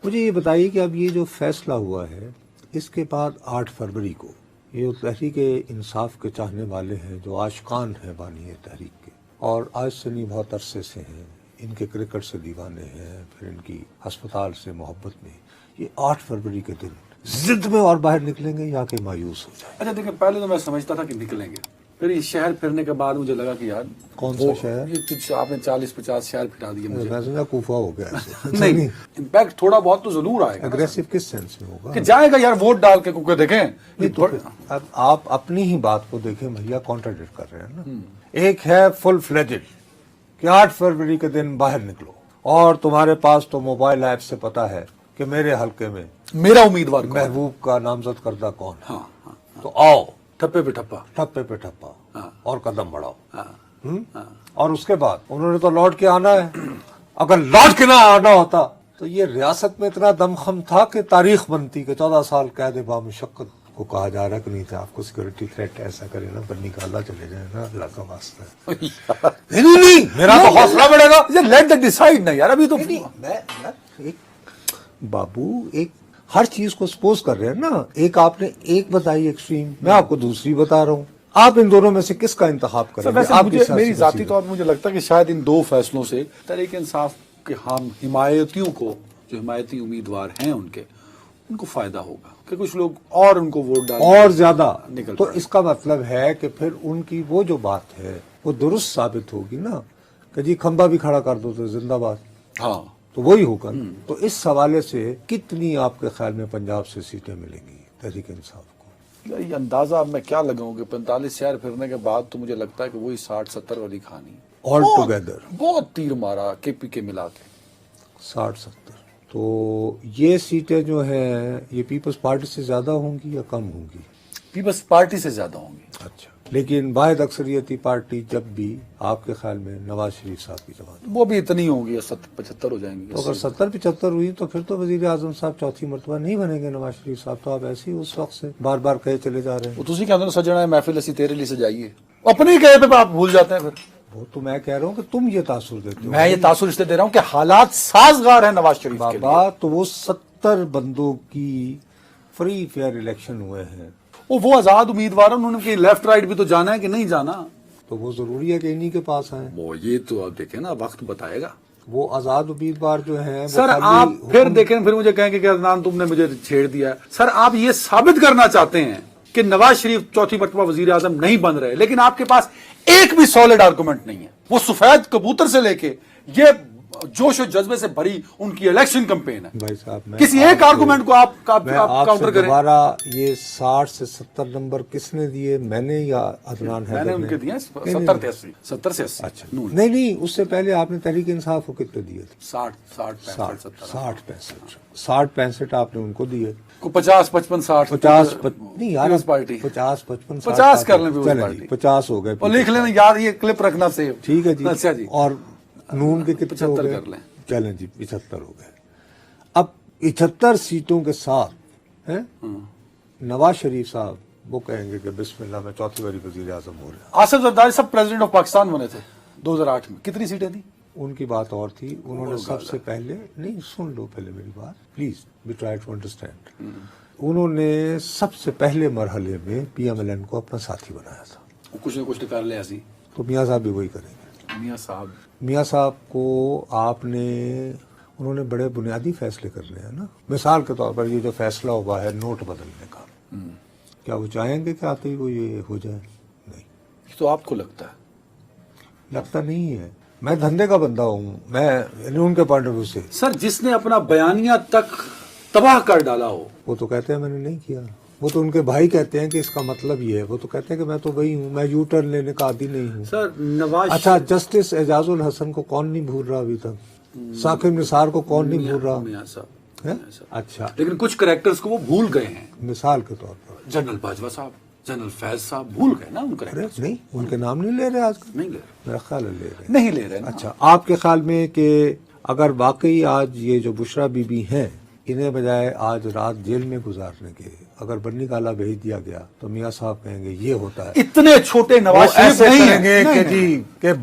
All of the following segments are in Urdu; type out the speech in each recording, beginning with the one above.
مجھے یہ بتائیے کہ اب یہ جو فیصلہ ہوا ہے اس کے بعد 8 فروری کو یہ جو تحریک انصاف کے چاہنے والے ہیں، جو عاشقان ہیں بانی تحریک کے، اور آج سے نہیں بہت عرصے سے ہیں، ان کے کرکٹ سے دیوانے ہیں، پھر ان کی ہسپتال سے محبت میں، یہ 8 فروری کے دن ضد میں اور باہر نکلیں گے یا کہ مایوس ہو جائیں؟ اچھا دیکھیں، پہلے تو میں سمجھتا تھا کہ نکلیں گے، پھر یہ شہر پھرنے کے بعد مجھے لگا کہ یار کون سا شہر؟ یہ آپ نے 40-50 شہر پھرا دیے مجھے. میں سمجھا کوفہ ہو گیا ایسے. نہیں، امپیکٹ تھوڑا بہت تو ضرور آئے گا. اگریسو کس سینس میں ہوگا کہ جائے گا یار ووٹ ڈال کے، کیونکہ دیکھیں نہیں تو اب آپ اپنی ہی بات کو دیکھیں بھیا، کانٹراڈکٹ کر رہے ہیں نا. ایک ہے فل فلیجڈ کہ 8 فروری کے دن باہر نکلو، اور تمہارے پاس تو موبائل ایپ سے پتا ہے کہ میرے حلقے میں میرا امیدوار کون ہے. محبوب کا نامزد کردہ کون ہے. ہاں ہاں، تو آؤ ٹھپے پہ ٹھپا. ٹھپے پہ ٹھپا ہاں. اور قدم بڑھاؤ. ہاں. اور اس کے بعد انہوں نے تو لوٹ کے آنا ہے. اگر لوٹ کے نہ آنا ہوتا تو یہ ریاست میں اتنا دمخم تھا کہ تاریخ بنتی کہ 14 سال قید بامشقت کو کہا جا رہا کہ نہیں تھا آپ کو سیکورٹی تھریٹ ایسا کرے نا بنی کا اللہ چلے جائے نا، اللہ کا واسطہ. نہیں میرا تو حوصلہ بڑھے گا. لیٹ دا ڈیسائیڈ نا یار، ابھی تو بابو ایک ہر چیز کو سپوز کر رہے ہیں نا. ایک آپ نے ایک بتائی ایکسٹریم، میں آپ کو دوسری بتا رہا ہوں. آپ ان دونوں میں سے کس کا انتخاب کریں گے؟ آپ کی میری ذاتی طور پر مجھے لگتا ہے کہ شاید ان 2 فیصلوں سے تحریک انصاف کے ہم حمایتیوں کو، جو حمایتی امیدوار ہیں ان کو فائدہ ہوگا کہ کچھ لوگ اور ان کو ووٹ ڈالیں اور زیادہ نکل تو پڑیں. اس کا مطلب ہے کہ پھر ان کی وہ جو بات ہے وہ درست ثابت ہوگی نا کہ جی کھمبا بھی کھڑا کر دو تو زندہ باد. ہاں تو وہی ہوگا. تو اس حوالے سے کتنی آپ کے خیال میں پنجاب سے سیٹیں ملیں گی تحریک انصاف کو؟ یار یہ اندازہ اب میں کیا لگاؤں کہ 45 شہر پھرنے کے بعد تو مجھے لگتا ہے کہ وہی 60-70 والی کہانی. آل ٹوگیدر بہت تیر مارا کے پی کے ملا کے. 60-70. تو یہ سیٹیں جو ہیں یہ پیپلز پارٹی سے زیادہ ہوں گی یا کم ہوں گی؟ پیپلز پارٹی سے زیادہ ہوں گی. اچھا، لیکن واحد اکثریتی پارٹی جب بھی آپ کے خیال میں نواز شریف صاحب کی جماعت، وہ بھی اتنی ہوں گی، 70-75 ہو جائیں گی. تو اگر 70-75 ہوئی تو پھر تو وزیر اعظم صاحب چوتھی مرتبہ نہیں بنیں گے نواز شریف صاحب. تو آپ ایسے ہی اس وقت سے بار بار کہے چلے جا رہے ہیں. وہ تسی کہتے ہیں سجنا ہے محفل اسی تیرے لیے سجائیے، اپنے ہی کہے پہ آپ بھول جاتے ہیں. پھر وہ تو میں کہہ رہا ہوں کہ تم یہ تاثر دیتے ہو. میں یہ تاثر اس لیے دے رہا ہوں کہ حالات سازگار ہیں نواز شریف کے لیے. بابا تو وہ 70 بندوں کی فری فیئر الیکشن ہوئے ہیں. وہ آزاد امیدوار ہیں، انہوں نے کہ لیفٹ رائٹ بھی تو جانا ہے کہ نہیں جانا. تو وہ ضروری ہے کہ انہی کے پاس آئیں. وہ یہ تو آپ دیکھیں نا، وقت بتائے گا. وہ آزاد امیدوار جو ہیں وہ سر خالی آپ پھر دیکھیں، پھر مجھے کہیں گے کہ عدنان تم نے مجھے چھیڑ دیا ہے. سر آپ یہ ثابت کرنا چاہتے ہیں کہ نواز شریف چوتھی مرتبہ وزیر اعظم نہیں بن رہے، لیکن آپ کے پاس ایک بھی سالڈ آرگومنٹ نہیں ہے. وہ سفید کبوتر سے لے کے یہ جوش و جذبے سے بھری ان کی الیکشن کمپین ہے. بھائی صاحب کسی ایک آرگومنٹ کو آپ کاؤنٹر کریں. دوبارہ یہ 60 سے 70 نمبر کس نے دیے؟ میں نے یا عدنان میں نے حیدر ان کے نے؟ دیے 70 سے 80. اچھا نہیں اس سے پہلے آپ نے تحریک انصاف کو کتنے دیے تھے؟ 60-65 آپ نے ان کو دیے. 50-55-60 نہیں یار، پیپلز پارٹی 50-55 50 کر لیں پیپلز چلیں پارٹی. جی 50 ہو گئے. اور لکھ لینا یار، یہ کلپ رکھنا سیو. ٹھیک ہے جی. اچھا جی. اور نون کے کتنے ہو 75 گئے؟ کر لیں. چلیں جی 75 ہو گئے. اب 75 سیٹوں کے ساتھ نواز شریف صاحب وہ کہیں گے کہ بسم اللہ میں چوتھی باری وزیر اعظم ہو رہا ہے. آصف زرداری صاحب پریزیڈنٹ آف پاکستان بنے تھے 2008 میں. کتنی سیٹیں تھیں؟ ان کی بات اور تھی. انہوں نے سب سے پہلے، نہیں سن لو پہلے میری بات please, be try to understand. انہوں نے سب سے پہلے مرحلے میں پی ایم ایل این کو اپنا ساتھی بنایا تھا. کچھ نہ کچھ کر لیا سی. تو میاں صاحب بھی وہی کریں گے. میاں صاحب کو آپ نے، انہوں نے بڑے بنیادی فیصلے کرنے ہیں نا. مثال کے طور پر یہ جو فیصلہ ہوا ہے نوٹ بدلنے کا، کیا وہ چاہیں گے کہ آتے ہی وہ یہ ہو جائے؟ نہیں. تو آپ کو لگتا ہے؟ لگتا نہیں ہے. میں دھندے کا بندہ ہوں، میں ان کے پوائنٹ آف ویو سے. سر جس نے اپنا بیانیہ تک تباہ کر ڈالا ہو، وہ تو کہتے ہیں میں نے نہیں کیا. وہ تو ان کے بھائی کہتے ہیں کہ اس کا مطلب یہ ہے. وہ تو کہتے ہیں کہ میں تو وہی ہوں، میں یو ٹرن لینے کا عادی نہیں ہوں. سر نواز اچھا جسٹس اعجاز الحسن کو کون نہیں بھول رہا ابھی تک؟ ثاقب نثار کو کون نہیں بھول رہا؟ میاں صاحب. اچھا لیکن کچھ کریکٹرز کو وہ بھول گئے ہیں. مثال کے طور پر جنرل باجوہ صاحب، جنرل فیض صاحب بھول گئے نا ان کریکٹرز. نہیں ان کے نام نہیں لے رہے آج کل؟ نہیں لے رہے. میرا خیال ہے لے رہے. نہیں لے رہے. اچھا آپ کے خیال میں کہ اگر واقعی آج یہ جو بشرا بی بی ہیں انہیں بجائے آج رات جیل میں گزارنے کے اگر بنی کالا بھیج دیا گیا تو میاں صاحب کہیں گے یہ ہوتا ہے. اتنے چھوٹے نواز شریف ایسے نہیں کہیں گے ہیں کہ جی کہ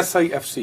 SIFC,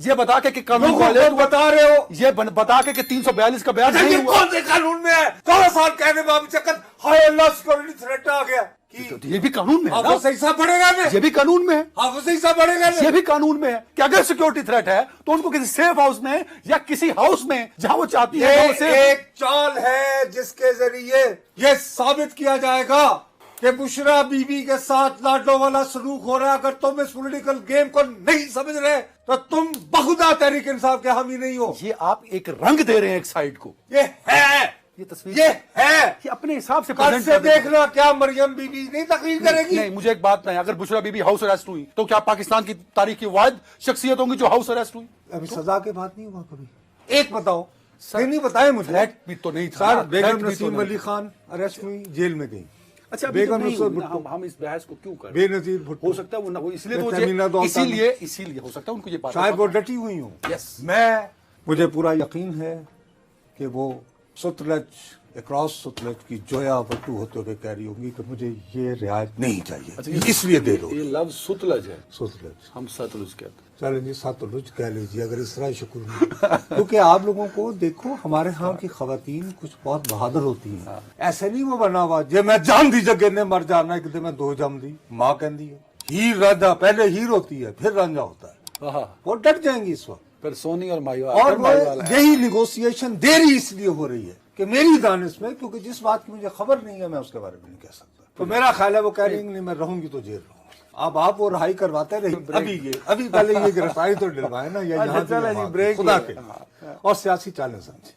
یہ بتا کے کہ قانون لوگوں والے کو بتا رہے ہو یہ بتا کے کہ 342 کا بیان نہیں یہ ہوا. کون سے قانون میں ہے؟ 14 سال کہنے میں ابھی چکر ہائے اللہ سیکورٹی تھریٹ آ گیا. تو یہ بھی قانون میں ہے نا. حافظ صحیح صاحب پڑھے گا نا, یہ بھی قانون میں ہے. حافظ صحیح صاحب پڑھے گا نا. یہ بھی قانون میں ہے کہ اگر سیکورٹی تھریٹ ہے تو ان کو کسی سیف ہاؤس میں یا کسی ہاؤس میں جہاں وہ چاہتی ہے یہ وہ safe- ایک چال ہے جس کے ذریعے یہ ثابت کیا جائے گا کہ بشرا بی بی کے ساتھ لاڈو والا سلوک ہو رہا ہے. اگر تم اس پولیٹیکل گیم کو نہیں سمجھ رہے تو تم بخدا تحریک انصاف کے حامی نہیں ہو. یہ آپ ایک رنگ دے رہے ہیں ایک سائڈ کو. یہ ہے, یہ تصویر یہ ہے. یہ اپنے حساب سے کل present سے کر دیں. دیکھنا کیا مریم بی بی نہیں تقریر کرے گی. نہیں, مجھے ایک بات نہیں, اگر بشرا بی بی ہاؤس اریسٹ ہوئی تو کیا پاکستان کی تاریخ کی واحد شخصیت ہوں گی جو ہاؤس اریسٹ ہوئی؟ ابھی سزا کے بعد نہیں ہوا کبھی. ایک بتاؤ, نہیں بتائے مجھے. فلیٹ بھی تو نہیں تھا. سر فلیٹ بیگم بھی تو نسیم نہیں. علی خان اریسٹ ہوئی, جیل میں گئی. اچھا بیگم بیگم نصرت بھٹو, ہم اس بحث کو کیوں کر رہے بے ہیں؟ نظیر بھٹو, ہو سکتا ہے وہ اس لیے تو تمینہ دولتانی. اسی لیے ہو سکتا ہے ان کو یہ بات شاید وہ ڈٹی ہوئی ہوں. Yes. مجھے پورا یقین ہے کہ وہ ستلج اکراس ستلج کی جویا بٹو ہوتے ہوئے کہہ رہی ہوں گی کہ مجھے یہ رعایت نہیں چاہیے, اس لیے دے دو. یہ لفظ ستلج ہے, ستلج, ہم ستلج کہتے ہیں. چلیں جی ساتلج کہہ لیجیے اگر اس طرح شکر نہیں. کیونکہ آپ لوگوں کو دیکھو, ہمارے ہاں کی خواتین کچھ بہت بہادر ہوتی ہیں. ایسے نہیں وہ بنا ہوا جی میں جان دی جگہ نے مر جانا ایک دن میں دو جم دی. ماں کہندی ہے ہیر رانجھا, پہلے ہیر ہوتی ہے پھر رانجھا ہوتا ہے. ہاں, وہ ڈٹ جائیں گی اس وقت. پھر سونی اور مائی اور وہ یہی نیگوسیشن دیری اس لیے ہو رہی ہے کہ میری دانش میں, کیونکہ جس بات کی مجھے خبر نہیں ہے میں اس کے بارے میں نہیں کہہ سکتا. تو میرا خیال ہے وہ کہہ رہی ہیں کہ نہیں میں رہوں گی تو جیل رہوں گی. اب آپ وہ رہائی کرواتے رہی. ابھی پہلے یہ گرفتاری تو ڈلوائے نا, یا یہاں خدا کے اور سیاسی چالیں سمجھے.